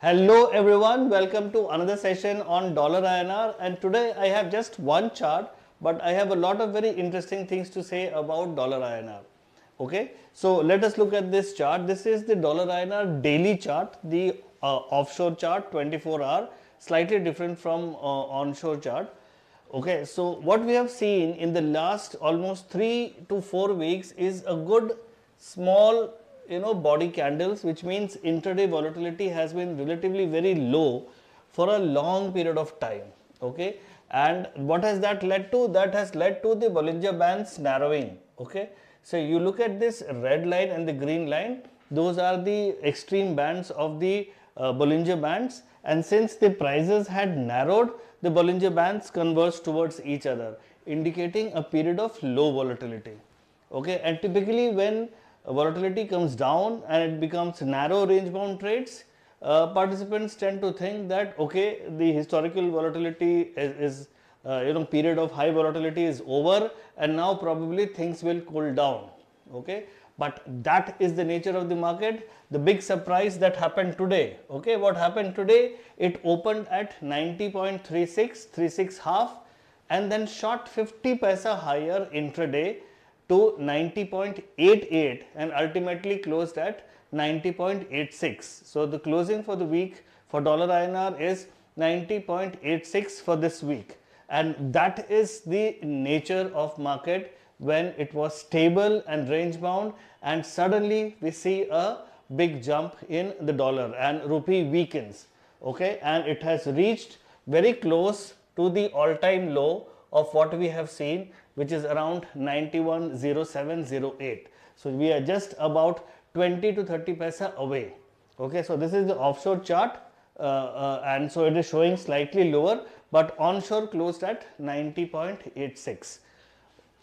Hello everyone, welcome to another session on dollar INR, and today I have just one chart, but I have a lot of very interesting things to say about dollar INR. Okay, so let us look at this chart. This is the dollar INR daily chart, the offshore chart 24-hour, slightly different from onshore chart. Okay, so what we have seen in the last almost 3 to 4 weeks is a good small body candles, which means intraday volatility has been relatively very low for a long period of time. Okay, and what has that led to? That has led to the Bollinger Bands narrowing. Okay, so you look at this red line and the green line, those are the extreme bands of the Bollinger Bands, and since the prices had narrowed, the Bollinger Bands converged towards each other, indicating a period of low volatility. Okay, and typically when volatility comes down and it becomes narrow range bound trades, participants tend to think that okay, the historical volatility is period of high volatility is over, and now probably things will cool down. Okay, but that is the nature of the market. The big surprise that happened today. Okay, what happened today? It opened at 90.36 half, and then shot 50 paisa higher intraday to 90.88 and ultimately closed at 90.86. So the closing for the week for dollar INR is 90.86 for this week, and that is the nature of market when it was stable and range bound, and suddenly we see a big jump in the dollar and rupee weakens. Okay, and it has reached very close to the all time low of what we have seen, which is around 91.0708. So we are just about 20 to 30 paisa away. Okay, so this is the offshore chart, and so it is showing slightly lower, but onshore closed at 90.86.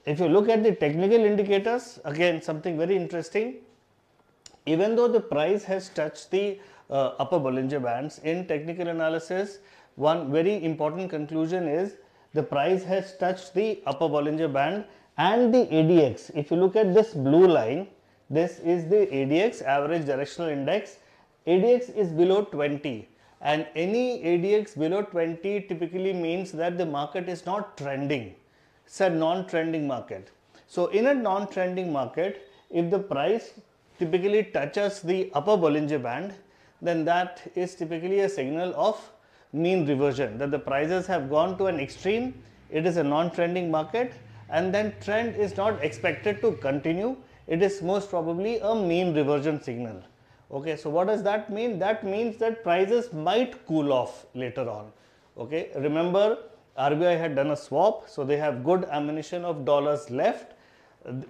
If you look at the technical indicators, again something very interesting. Even though the price has touched the upper Bollinger Bands, in technical analysis, one very important conclusion is the price has touched the upper Bollinger Band and the ADX. If you look at this blue line, this is the ADX, average directional index. ADX is below 20, and any ADX below 20 typically means that the market is not trending. It's a non-trending market. So in a non-trending market, if the price typically touches the upper Bollinger Band, then that is typically a signal of mean reversion, that the prices have gone to an extreme. It is a non-trending market, and then trend is not expected to continue. It is most probably a mean reversion signal. Okay, so what does that mean? That means that prices might cool off later on. Okay, remember RBI had done a swap, so they have good ammunition of dollars left.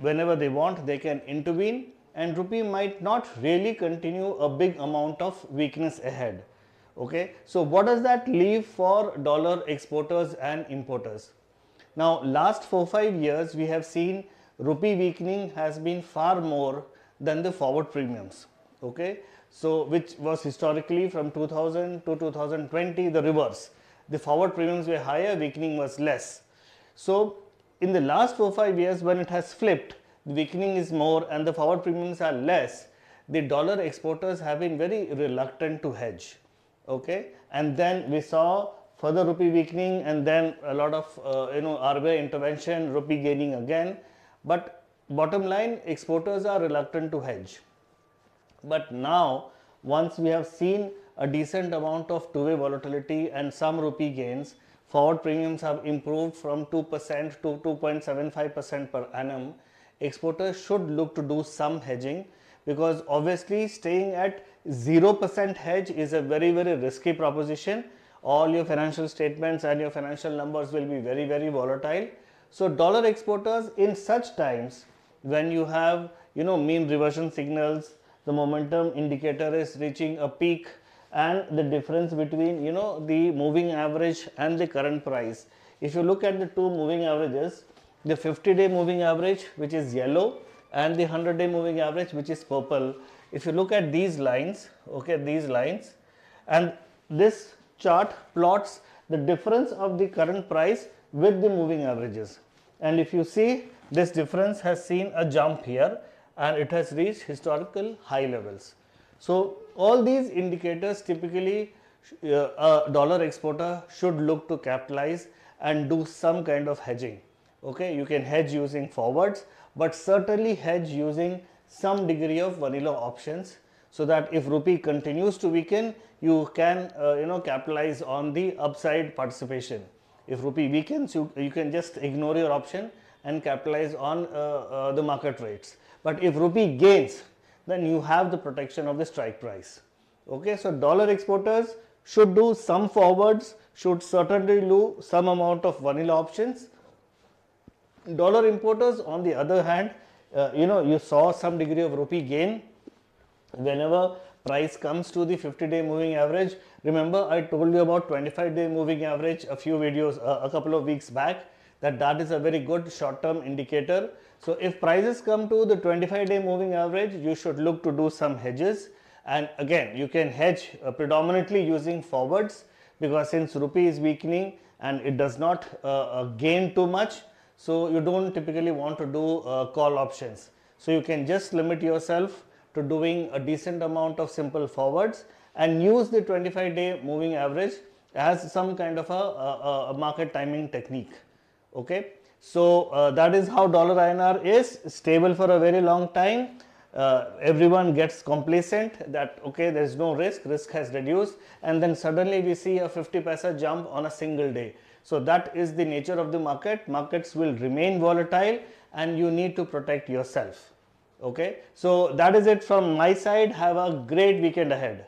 Whenever they want, they can intervene, and rupee might not really continue a big amount of weakness ahead. Okay, so what does that leave for dollar exporters and importers? Now last 4-5 years we have seen rupee weakening has been far more than the forward premiums. Okay, so which was historically from 2000 to 2020 the reverse. The forward premiums were higher, weakening was less. So in the last 4-5 years, when it has flipped, the weakening is more and the forward premiums are less, the dollar exporters have been very reluctant to hedge. Okay, and then we saw further rupee weakening, and then a lot of RBI intervention, rupee gaining again. But bottom line, exporters are reluctant to hedge. But now, once we have seen a decent amount of two-way volatility and some rupee gains, forward premiums have improved from 2% to 2.75% per annum. Exporters should look to do some hedging, because obviously staying at 0% hedge is a very risky proposition. All your financial statements and your financial numbers will be very volatile. So dollar exporters, in such times when you have mean reversion signals, the momentum indicator is reaching a peak, and the difference between the moving average and the current price, if you look at the two moving averages, the 50-day moving average, which is yellow, and the 100-day moving average, which is purple, if you look at these lines, okay, these lines, and this chart plots the difference of the current price with the moving averages, and if you see, this difference has seen a jump here and it has reached historical high levels. So all these indicators typically a dollar exporter should look to capitalize and do some kind of hedging. Okay, you can hedge using forwards, but certainly hedge using some degree of vanilla options, so that if rupee continues to weaken, you can capitalize on the upside participation. If rupee weakens, you can just ignore your option and capitalize on the market rates. But if rupee gains, then you have the protection of the strike price. Okay, so dollar exporters should do some forwards, should certainly do some amount of vanilla options. Dollar importers, on the other hand, you saw some degree of rupee gain whenever price comes to the 50-day moving average. Remember, I told you about 25-day moving average a few videos a couple of weeks back, that is a very good short-term indicator. So if prices come to the 25-day moving average, you should look to do some hedges. And again, you can hedge predominantly using forwards, because since rupee is weakening and it does not gain too much, so you don't typically want to do call options. So you can just limit yourself to doing a decent amount of simple forwards and use the 25-day moving average as some kind of a market timing technique. Okay, so that is how dollar INR is stable for a very long time. Everyone gets complacent that okay, there is no risk has reduced, and then suddenly we see a 50 paisa jump on a single day. So that is the nature of the market. Markets will remain volatile and you need to protect yourself. Okay, so that is it from my side. Have a great weekend ahead.